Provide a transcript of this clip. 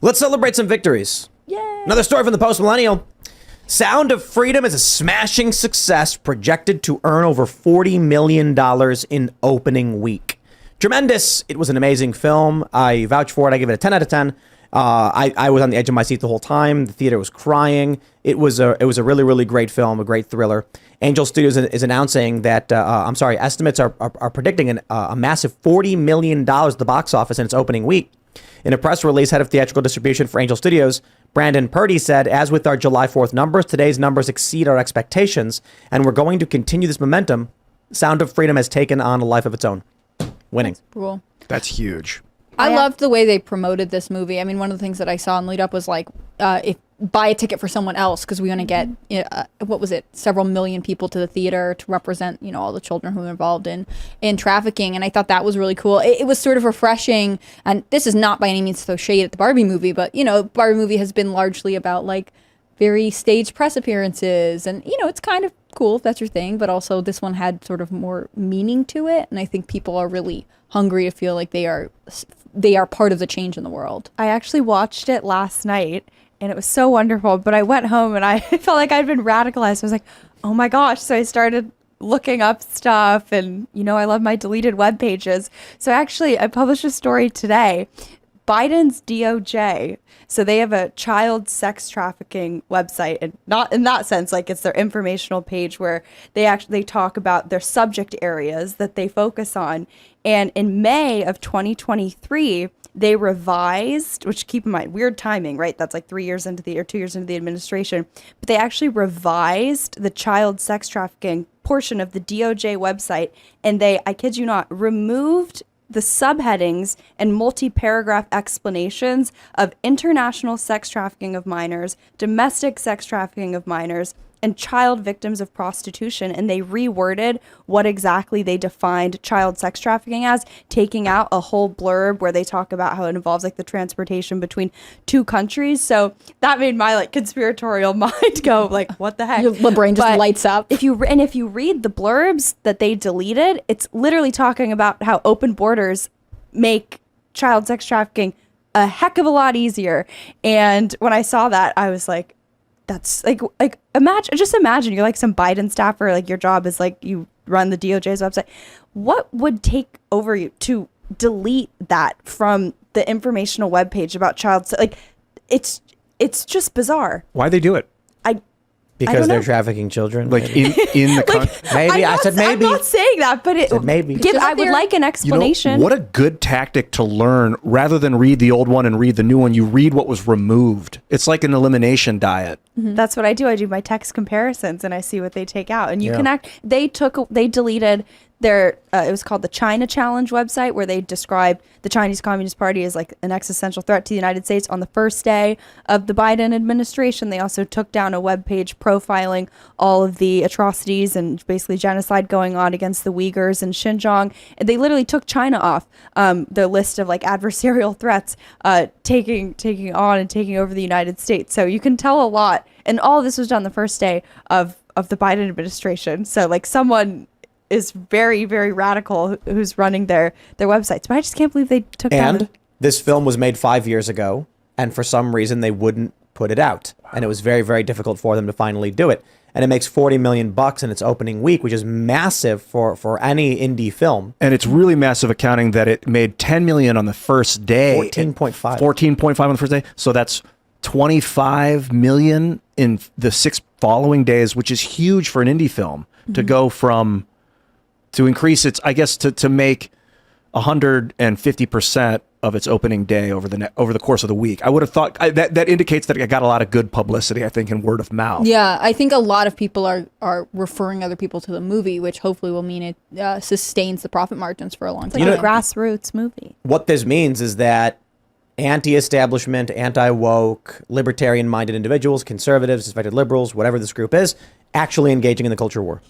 Let's celebrate some victories. Yay! Another story from the post-millennial. Sound of Freedom is a smashing success, projected to earn over $40 million in opening week. Tremendous. It was an amazing film. I vouch for it. I give it a 10 out of 10. I was on the edge of my seat the whole time. The theater was crying. It was a really, really great film, a great thriller. Angel Studios is announcing that, estimates are predicting a massive $40 million at the box office in its opening week. In a press release, head of theatrical distribution for Angel Studios, Brandon Purdy, said, "As with our July 4th numbers, today's numbers exceed our expectations, and we're going to continue this momentum. Sound of Freedom has taken on a life of its own." Winning. That's cool. That's huge. I loved the way they promoted this movie. I mean, one of the things that I saw in lead up was like, if buy a ticket for someone else, because we want to get several million people to the theater to represent all the children who are involved in trafficking. And I thought that was really cool. It was sort of refreshing, and this is not by any means to throw shade at the Barbie movie, but Barbie movie has been largely about like very staged press appearances, and it's kind of cool if that's your thing, but also this one had sort of more meaning to it, and I think people are really hungry to feel like they are part of the change in the world. I actually watched it last night, and it was so wonderful, but I went home and I felt like I'd been radicalized. I was like, oh my gosh. So I started looking up stuff, and I love my deleted web pages. So actually I published a story today. Biden's DOJ, so they have a child sex trafficking website, and not in that sense, like it's their informational page where they talk about their subject areas that they focus on. And in May of 2023, they revised, which keep in mind, weird timing, right? That's like 2 years into the administration, but they actually revised the child sex trafficking portion of the DOJ website, and they, I kid you not, removed the subheadings and multi-paragraph explanations of international sex trafficking of minors, domestic sex trafficking of minors, and child victims of prostitution. And they reworded what exactly they defined child sex trafficking as, taking out a whole blurb where they talk about how it involves like the transportation between two countries. So that made my like conspiratorial mind go like, what the heck? Your brain just lights up. If you read the blurbs that they deleted, it's literally talking about how open borders make child sex trafficking a heck of a lot easier. And when I saw that, I was like, that's like imagine you're like some Biden staffer, like your job is like you run the DOJ's website. What would take over you to delete that from the informational webpage about child like it's just bizarre. Why they do it? Because they're trafficking children. Like in the like, maybe I said maybe. I'm not saying that, but maybe. I would like an explanation. What a good tactic to learn. Rather than read the old one and read the new one, you read what was removed. It's like an elimination diet. Mm-hmm. That's what I do. I do my text comparisons and I see what they take out. And you can they deleted their it was called the China Challenge website, where they described the Chinese Communist Party as like an existential threat to the United States. On the first day of the Biden administration, they also took down a webpage profiling all of the atrocities and basically genocide going on against the Uyghurs in Xinjiang. And they literally took China off the list of like adversarial threats, taking on and taking over the United States. So you can tell a lot. And all of this was done the first day of the Biden administration. So like someone is very, very radical who's running their websites. But I just can't believe they took down. And this film was made 5 years ago, and for some reason they wouldn't put it out. Wow. And it was very, very difficult for them to finally do it. And it makes $40 million in its opening week, which is massive for any indie film. And it's really massive accounting that it made $10 million on the first day. 14.5. 14.5 on the first day. So that's $25 million in the 6 following days, which is huge for an indie film to go from... to increase its, I guess, to make 150% of its opening day over the course of the week. I would have thought that indicates that it got a lot of good publicity, I think, in word of mouth. Yeah, I think a lot of people are referring other people to the movie, which hopefully will mean it sustains the profit margins for a long time. It's like a grassroots movie. What this means is that anti-establishment, anti-woke, libertarian-minded individuals, conservatives, suspected liberals, whatever this group is, actually engaging in the culture war.